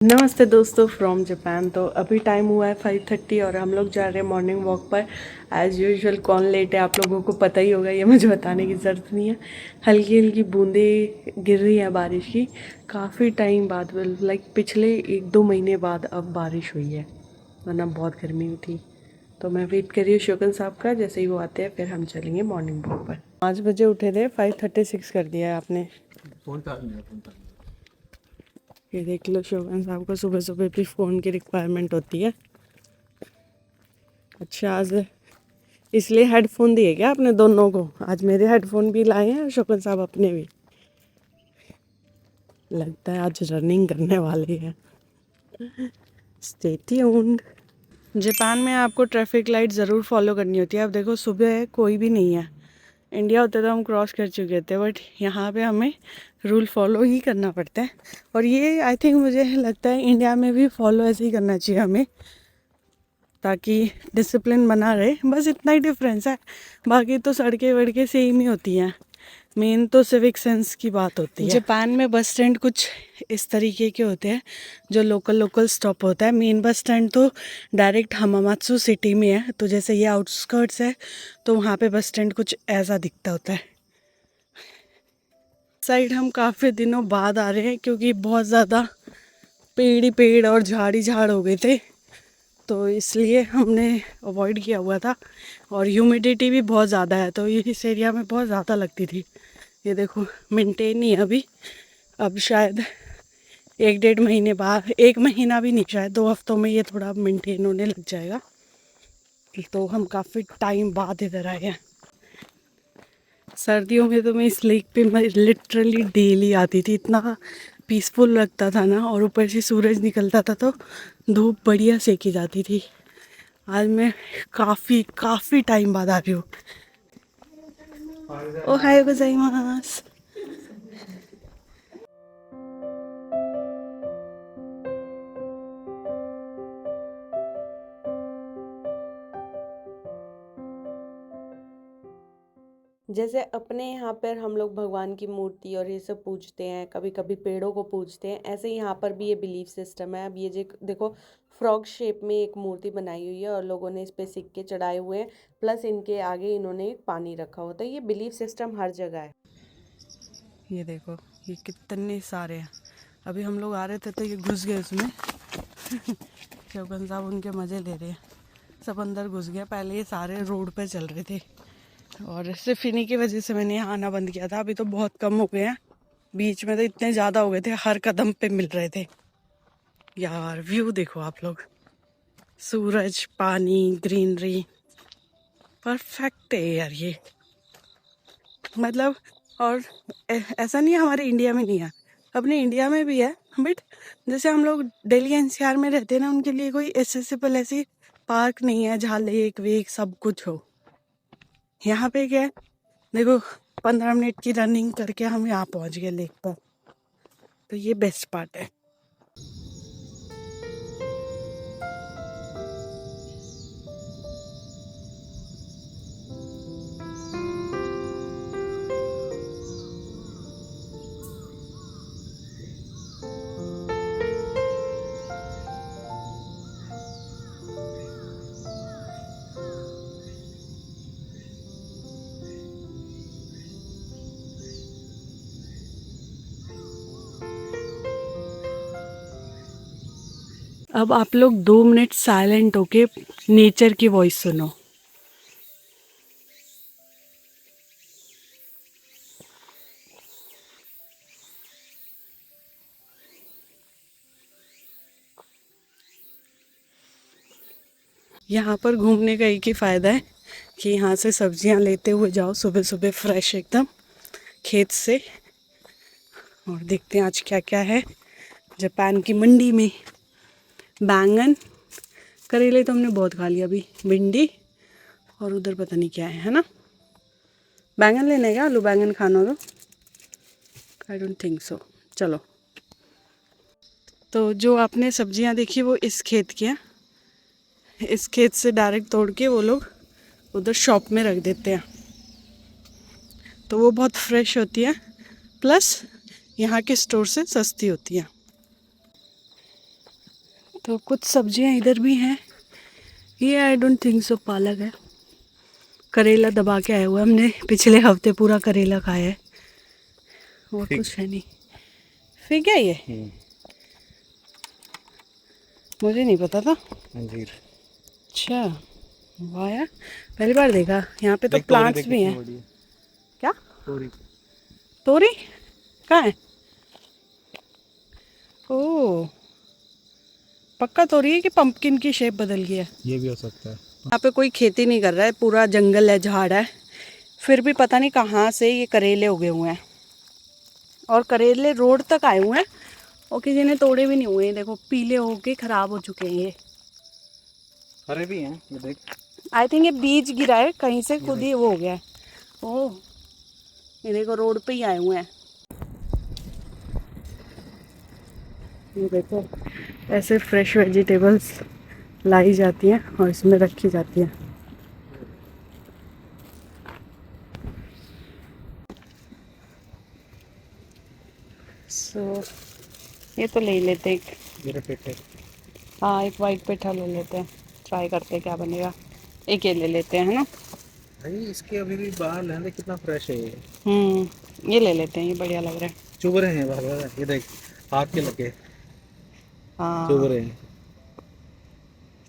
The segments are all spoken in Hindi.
नमस्ते दोस्तों फ्रॉम जापान। तो अभी टाइम हुआ है 5:30 और हम लोग जा रहे हैं मॉर्निंग वॉक पर। एज़ यूजुअल कौन लेट है आप लोगों को पता ही होगा, ये मुझे बताने की ज़रूरत नहीं है। हल्की हल्की बूंदें गिर रही हैं बारिश की, काफ़ी टाइम बाद, लाइक पिछले 1-2 महीने बाद अब बारिश हुई है, वरना बहुत गर्मी हुई थी। तो मैं वेट कर रही हूँ शोकन साहब का, जैसे ही वो आते हैं फिर हम चलेंगे मॉर्निंग वॉक पर। 5 बजे उठे थे, 5:36 कर दिया है आपने। ये देख लो, शोभन साहब को सुबह सुबह भी फ़ोन की रिक्वायरमेंट होती है। अच्छा, आज इसलिए हेडफोन दिए क्या आपने दोनों को? आज मेरे हेडफोन भी लाए हैं और शोभन साहब अपने भी। लगता है आज रनिंग करने वाले हैं। Stay tuned. जापान में आपको ट्रैफिक लाइट ज़रूर फॉलो करनी होती है। अब देखो सुबह कोई भी नहीं है, इंडिया होते तो हम क्रॉस कर चुके थे, बट यहाँ पे हमें रूल फॉलो ही करना पड़ता है। और ये आई थिंक मुझे लगता है इंडिया में भी फॉलो ऐसे ही करना चाहिए हमें, ताकि डिसिप्लिन बना रहे। बस इतना ही डिफरेंस है, बाकी तो सड़कें वड़कें सेम ही होती हैं। मेन तो सिविक सेंस की बात होती है। जापान में बस स्टैंड कुछ इस तरीके के होते हैं जो लोकल स्टॉप होता है। मेन बस स्टैंड तो डायरेक्ट हमामात्सु सिटी में है, तो जैसे ये आउटस्कर्ट्स है तो वहाँ पे बस स्टैंड कुछ ऐसा दिखता होता है। साइड हम काफ़ी दिनों बाद आ रहे हैं क्योंकि बहुत ज़्यादा पेड़ ही पेड़ और झाड़ ही झाड़ हो गए थे, तो इसलिए हमने अवॉइड किया हुआ था। और ह्यूमिडिटी भी बहुत ज़्यादा है, तो ये इस एरिया में बहुत ज़्यादा लगती थी। ये देखो मेंटेन नहीं है अभी, अब शायद 1-1.5 महीने बाद, 1 महीना भी नहीं, शायद 2 हफ्तों में ये थोड़ा मेंटेन होने लग जाएगा। तो हम काफ़ी टाइम बाद इधर आए हैं। सर्दियों में तो मैं इस लेक पे मैं लिटरली डेली आती थी, इतना पीसफुल लगता था ना, और ऊपर से सूरज निकलता था तो धूप बढ़िया सेकी जाती थी। आज मैं काफ़ी टाइम बाद आ रही हूँ। ओहायो गोजाइमास। जैसे अपने यहाँ पर हम लोग भगवान की मूर्ति और ये सब पूजते हैं, कभी कभी पेड़ों को पूजते हैं, ऐसे ही यहाँ पर भी ये बिलीफ सिस्टम है। अब ये जो देखो फ्रॉग शेप में एक मूर्ति बनाई हुई है और लोगों ने इस पे सिक्के चढ़ाए हुए हैं, प्लस इनके आगे इन्होंने एक पानी रखा होता है। ये बिलीफ सिस्टम हर जगह है। ये देखो ये कितने सारे हैं। अभी हम लोग आ रहे थे तो ये घुस गए उसमें। शौकन साहब उनके मज़े ले रहे हैं, सब अंदर घुस गया। पहले ये सारे रोड पे चल रहे थे और सिर्फ इन्हीं की वजह से मैंने यहाँ आना बंद किया था। अभी तो बहुत कम हो गए हैं, बीच में तो इतने ज़्यादा हो गए थे, हर कदम पे मिल रहे थे। यार व्यू देखो आप लोग, सूरज, पानी, ग्रीनरी, परफेक्ट है यार ये। मतलब, और ऐसा नहीं है हमारे इंडिया में नहीं है, अपने इंडिया में भी है, बट जैसे हम लोग दिल्ली एनसीआर में रहते हैं ना, उनके लिए कोई एक्सेसिबल ऐसी पार्क नहीं है जहाँ लेक वेक सब कुछ हो। यहाँ पे क्या है, देखो 15 मिनट की रनिंग करके हम यहाँ पहुँच गए लेक पर, तो ये बेस्ट पार्ट है। अब आप लोग 2 मिनट साइलेंट होके नेचर की वॉइस सुनो। यहाँ पर घूमने का एक ही फ़ायदा है कि यहाँ से सब्जियाँ लेते हुए जाओ सुबह सुबह, फ्रेश एकदम खेत से। और देखते हैं आज क्या क्या है जापान की मंडी में। बैंगन, करेले तो हमने बहुत खा लिया अभी, भिंडी, और उधर पता नहीं क्या है ना। बैंगन लेना है क्या? आलू बैंगन खाना तो आई डोंट थिंक सो। चलो, तो जो आपने सब्जियां देखी वो इस खेत की हैं। इस खेत से डायरेक्ट तोड़ के वो लोग उधर शॉप में रख देते हैं, तो वो बहुत फ्रेश होती है, प्लस यहाँ के स्टोर से सस्ती होती है। तो कुछ सब्जियां इधर भी हैं। ये आई डोंट थिंक सो पालक है। करेला दबा के आए हुए हमने पिछले हफ्ते पूरा करेला खाया है। और कुछ है नहीं। फिग है ये? मुझे नहीं पता था। अंजीर। अच्छा, वाह यार, पहली बार देखा। यहाँ पे तो प्लांट्स भी हैं। क्या? तोरी। तोरी कहाँ है? ओह, पक्का तोरी है कि पंपकिन की शेप बदल गई है? ये भी हो सकता है। यहाँ पे कोई खेती नहीं कर रहा है, पूरा जंगल है, झाड़ है, फिर भी पता नहीं कहाँ से ये करेले उगे हुए हैं। और करेले रोड तक आए हुए हैं और किसी ने तोड़े भी नहीं हुए हैं। देखो पीले होके खराब हो चुके हैं ये। हरे भी हैं, ये देख। आई थिंक ये बीज गिरा है कहीं से, खुद ही वो हो गया है। ओह, ये देखो रोड पे ही आए हुए हैं। ये देखो ऐसे फ्रेश वेजिटेबल्स लाई जाती हैं और इसमें रखी जाती हैं। सो ये तो ले ही लेते एक। मेरे पेटे। हाँ, एक वाइट पेठा ले लेते हैं, ट्राई करते हैं क्या बनेगा। एक ये ले लेते हैं, है ना? भाई इसके अभी भी बाल हैं, देख कितना फ्रेश है ये। ये ले लेते हैं, ये बढ़िया लग रहा है। चुभ रहे हैं बाल, ये देख हाथ के लगे चुभ हाँ रहे हैं।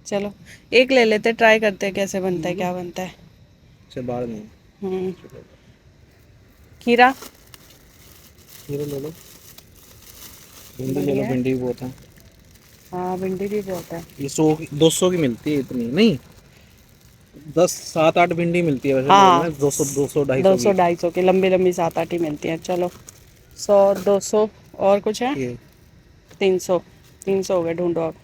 चलो एक ले लेते हैं, ट्राई करते हैं कैसे बनता है, क्या बनता है। से बाल नहीं। हम्म खीरा खीरे ले लो, भिंडी ले लो, भिंडी भी बहुत है। हाँ, भिंडी भी बहुत है। ये 100 200 की मिलती है, इतनी नहीं, 10 7 8 भिंडी मिलती है वैसे। हाँ, में 200 200 दो 250 सौ की। 250 की लंबी लंबी 7 8 ही मिलती हैं। चलो 100 200 और कुछ है? ये 300 300 हो गए, ढूंढो अब।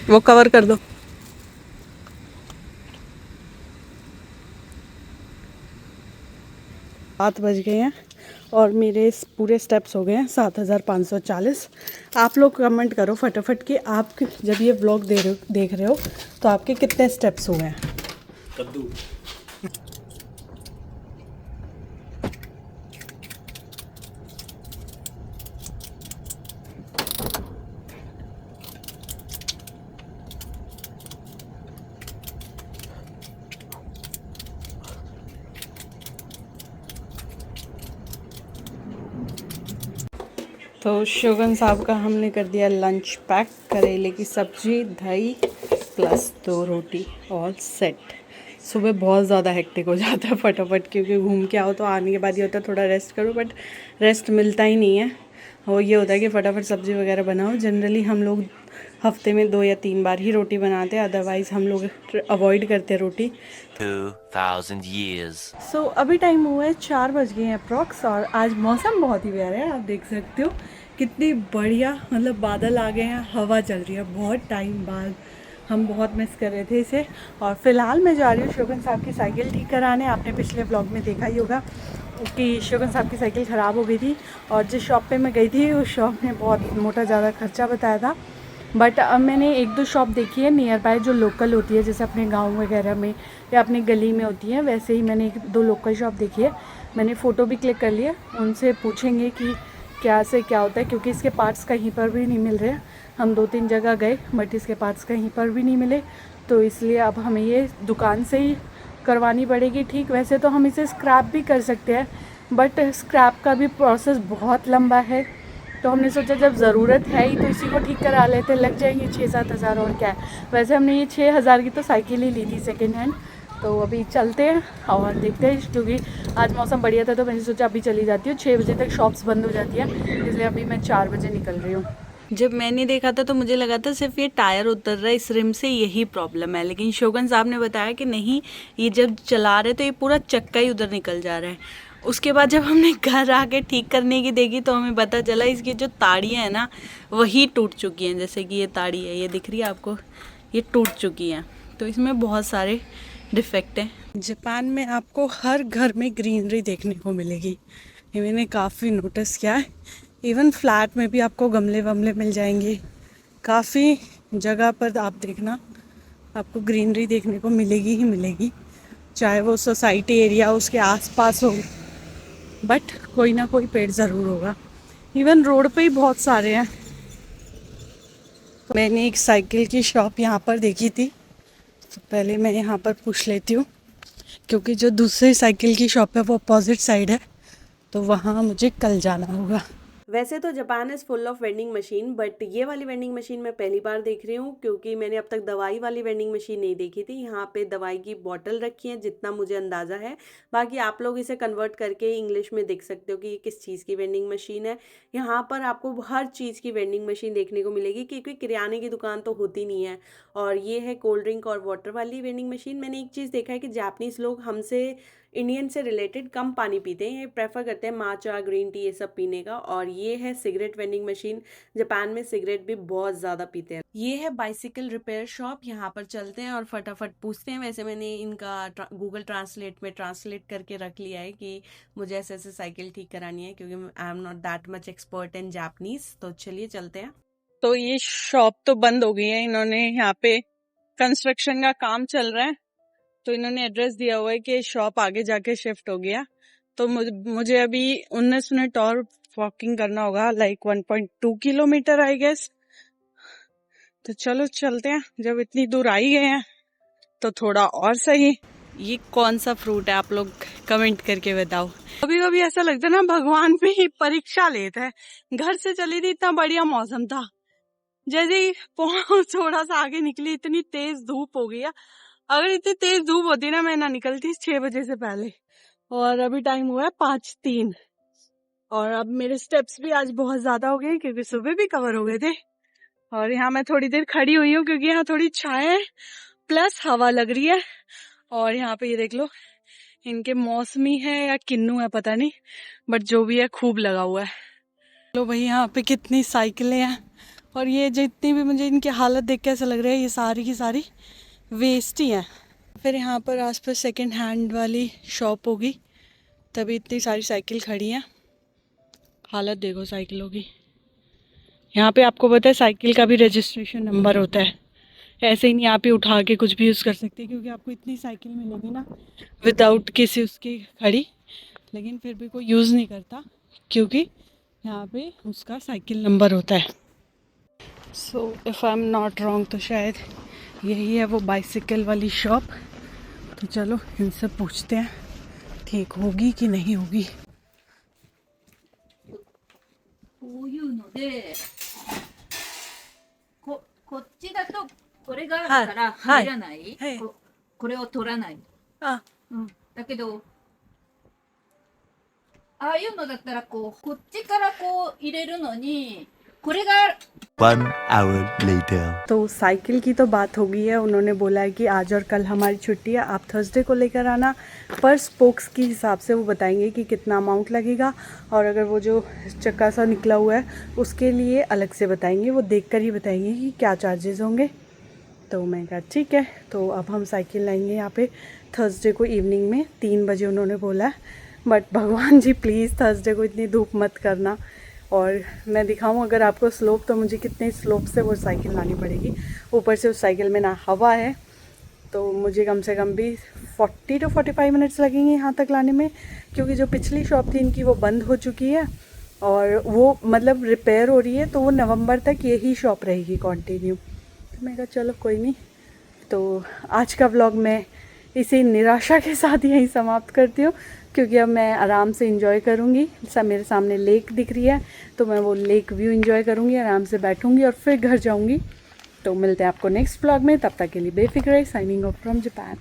वो कवर कर दो। 7 बज गए हैं और मेरे पूरे स्टेप्स हो गए हैं 7540। आप लोग कमेंट करो फटाफट कि आप जब ये व्लॉग देख रहे हो तो आपके कितने स्टेप्स हुए हैं। कद्दू। तो शोगन साहब का हमने कर दिया लंच पैक। करेले की सब्जी, दही प्लस 2 रोटी, ऑल सेट। सुबह बहुत ज़्यादा हेक्टिक हो जाता है फटाफट, क्योंकि घूम के आओ तो आने के बाद ये होता है थोड़ा रेस्ट करो, बट रेस्ट मिलता ही नहीं है। और ये होता है कि फटाफट सब्ज़ी वगैरह बनाओ। जनरली हम लोग हफ्ते में 2 या 3 बार ही रोटी बनाते हैं, अदरवाइज़ हम लोग अवॉइड करते हैं रोटी। 2000 years। सो अभी टाइम हुआ है 4 बज गए हैं अप्रॉक्स, और आज मौसम बहुत ही प्यारा है। आप देख सकते हो कितनी बढ़िया, मतलब बादल आ गए हैं, हवा चल रही है। बहुत टाइम बाद हम बहुत मिस कर रहे थे इसे। और फिलहाल मैं जा रही हूँ शोगन साहब की साइकिल ठीक कराने। आपने पिछले व्लॉग में देखा ही होगा कि शोगन साहब की साइकिल ख़राब हो गई थी, और जिस शॉप पे मैं गई थी उस शॉप ने बहुत मोटा ज़्यादा खर्चा बताया था। बट अब मैंने 1-2 शॉप देखी है नियर बाय जो लोकल होती है, जैसे अपने गांव वगैरह में या अपनी गली में होती है, वैसे ही मैंने 1-2 लोकल शॉप देखी है। मैंने फ़ोटो भी क्लिक कर लिया। उनसे पूछेंगे कि क्या से क्या होता है, क्योंकि इसके पार्ट्स कहीं पर भी नहीं मिल रहे। हम 2-3 जगह गए बट इसके पार्ट्स कहीं पर भी नहीं मिले, तो इसलिए अब हमें ये दुकान से ही करवानी पड़ेगी ठीक। वैसे तो हम इसे स्क्रैप भी कर सकते हैं, बट स्क्रैप का भी प्रोसेस बहुत लंबा है, तो हमने सोचा जब ज़रूरत है ही तो इसी को ठीक करा लेते, लग जाएंगे 6-7 हज़ार और क्या है। वैसे हमने ये 6,000 की तो साइकिल ही ली थी सेकेंड हैंड। तो अभी चलते हैं और देखते हैं, क्योंकि आज मौसम बढ़िया था तो मैंने सोचा अभी चली जाती हूँ। 6 बजे तक शॉप्स बंद हो जाती है, इसलिए अभी मैं 4 बजे निकल रही हूँ। जब मैंने देखा था तो मुझे लगा था सिर्फ ये टायर उतर रहा है, इस रिम से यही प्रॉब्लम है, लेकिन शोगन साहब ने बताया कि नहीं, ये जब चला रहे तो ये पूरा चक्का ही उधर निकल जा रहा है। उसके बाद जब हमने घर आके ठीक करने की देखी तो हमें पता चला इसकी जो ताड़ियाँ हैं ना वही टूट चुकी हैं। जैसे कि ये ताड़ी है, ये दिख रही है आपको, ये टूट चुकी हैं। तो इसमें बहुत सारे डिफेक्ट हैं। जापान में आपको हर घर में ग्रीनरी देखने को मिलेगी, ये मैंने काफ़ी नोटिस किया है। इवन फ्लैट में भी आपको गमले वमले मिल जाएंगे। काफ़ी जगह पर आप देखना, आपको ग्रीनरी देखने को मिलेगी ही मिलेगी, चाहे वो सोसाइटी एरिया उसके आसपास हो बट कोई ना कोई पेड़ ज़रूर होगा। इवन रोड पे ही बहुत सारे हैं। तो मैंने एक साइकिल की शॉप यहाँ पर देखी थी, तो पहले मैं यहाँ पर पूछ लेती हूँ, क्योंकि जो दूसरी साइकिल की शॉप है वो अपोजिट साइड है, तो वहाँ मुझे कल जाना होगा। वैसे तो Japan is full of vending machine, but ये वाली वेंडिंग मशीन मैं पहली बार देख रही हूँ, क्योंकि मैंने अब तक दवाई वाली वेंडिंग मशीन नहीं देखी थी। यहाँ पे दवाई की बॉटल रखी है जितना मुझे अंदाज़ा है, बाकी आप लोग इसे कन्वर्ट करके इंग्लिश में देख सकते हो कि ये किस चीज़ की वेंडिंग मशीन है। यहाँ पर आपको हर चीज़ की वेंडिंग मशीन देखने को मिलेगी, क्योंकि किराने की दुकान तो होती नहीं है। और ये है कोल्ड ड्रिंक और वाटर वाली वेंडिंग मशीन। मैंने एक चीज़ देखा है कि जापानीज़ लोग हमसे इंडियन से रिलेटेड कम पानी पीते हैं, ये प्रेफर करते हैं माचा ग्रीन टी ये सब पीने का। और ये है सिगरेट वेंडिंग मशीन, जापान में सिगरेट भी बहुत ज़्यादा पीते हैं। ये है बाइसिकल रिपेयर शॉप, यहाँ पर चलते हैं और फटाफट पूछते हैं। वैसे मैंने इनका गूगल ट्रांसलेट में ट्रांसलेट करके रख लिया है कि मुझे ऐसे ऐसे साइकिल ठीक करानी है, क्योंकि I am not that much expert in Japanese. तो चलिए चलते हैं। तो ये शॉप तो बंद हो गई है, इन्होंने यहाँ पे कंस्ट्रक्शन का काम चल रहा है, तो इन्होंने एड्रेस दिया हुआ है कि शॉप आगे जाके शिफ्ट हो गया। तो मुझे अभी 19 मिनट और वॉकिंग करना होगा, लाइक 1.2 किलोमीटर आई गेस। तो चलो चलते हैं, जब इतनी दूर आई गए हैं तो थोड़ा और सही। ये कौन सा फ्रूट है आप लोग कमेंट करके बताओ। कभी कभी ऐसा लगता है ना भगवान भी परीक्षा लेता है। घर से चली थी, इतना बढ़िया मौसम था, जैसे ही थोड़ा सा आगे निकली इतनी तेज धूप हो गई है। अगर इतनी तेज धूप होती ना, मैं ना निकलती 6 बजे से पहले। और अभी टाइम हुआ है 5:03, और अब मेरे स्टेप्स भी आज बहुत ज्यादा हो गए, क्योंकि सुबह भी कवर हो गए थे। और यहाँ मैं थोड़ी देर खड़ी हुई हूँ, क्योंकि यहाँ थोड़ी छाया है प्लस हवा लग रही है। और यहाँ पे ये देख लो, इनके मौसमी है या किन्नू है पता नहीं, बट जो भी है खूब लगा हुआ है। लो भाई, यहाँ पे कितनी साइकिलें हैं, और ये जितनी भी मुझे इनकी हालत देख के ऐसा लग रहा है ये सारी की सारी वेस्ट ही है। फिर यहाँ पर आसपास सेकंड हैंड वाली शॉप होगी, तभी इतनी सारी साइकिल खड़ी हैं। हालत देखो साइकिलों की। यहाँ पे आपको पता है साइकिल का भी रजिस्ट्रेशन नंबर होता है, ऐसे ही नहीं आप ही उठा के कुछ भी यूज़ कर सकते, क्योंकि आपको इतनी साइकिल मिलेगी ना विदाउट किसी उसकी खड़ी, लेकिन फिर भी कोई यूज़ नहीं करता, क्योंकि यहाँ पे उसका साइकिल नंबर होता है। So if I am not wrong, तो शायद यही है वो बाइसिकल वाली शॉप। तो चलो इनसे पूछते हैं ठीक होगी कि नहीं होगी। こういうので、こっちだとこれがあるから入らない、はいこれを取らない、あ、だけどああいうのだったらこっちからこう入れるのにこれが 1 hour later. तो साइकिल की तो बात हो गई है, उन्होंने बोला है कि आज और कल हमारी छुट्टी है, आप थर्सडे को लेकर आना। पर स्पोक्स के हिसाब से वो बताएंगे कि कितना अमाउंट लगेगा, और अगर वो जो चक्का सा निकला हुआ है उसके लिए अलग से बताएंगे, वो देखकर ही बताएंगे कि क्या चार्जेस होंगे। तो मैं कहा ठीक है। तो अब हम साइकिल लाएंगे यहाँ पे थर्सडे को इवनिंग में 3 बजे उन्होंने बोला है, बट भगवान जी प्लीज़ थर्सडे को इतनी धूप मत करना। और मैं दिखाऊं अगर आपको स्लोप, तो मुझे कितने स्लोप से वो साइकिल लानी पड़ेगी। ऊपर से उस साइकिल में ना हवा है, तो मुझे कम से कम भी 40 to 45 मिनट्स लगेंगे यहाँ तक लाने में, क्योंकि जो पिछली शॉप थी इनकी वो बंद हो चुकी है, और वो मतलब रिपेयर हो रही है, तो वो नवंबर तक यही शॉप रहेगी कंटिन्यू। तो मैं कहा चलो कोई नहीं। तो आज का व्लॉग मैं इसी निराशा के साथ यहीं समाप्त करती हूँ, क्योंकि अब मैं आराम से इंजॉय करूँगी। सब मेरे सामने लेक दिख रही है, तो मैं वो लेक व्यू इंजॉय करूँगी, आराम से बैठूँगी और फिर घर जाऊँगी। तो मिलते हैं आपको नेक्स्ट व्लॉग में, तब तक के लिए बेफिक्र, साइनिंग ऑफ फ्रॉम जापान।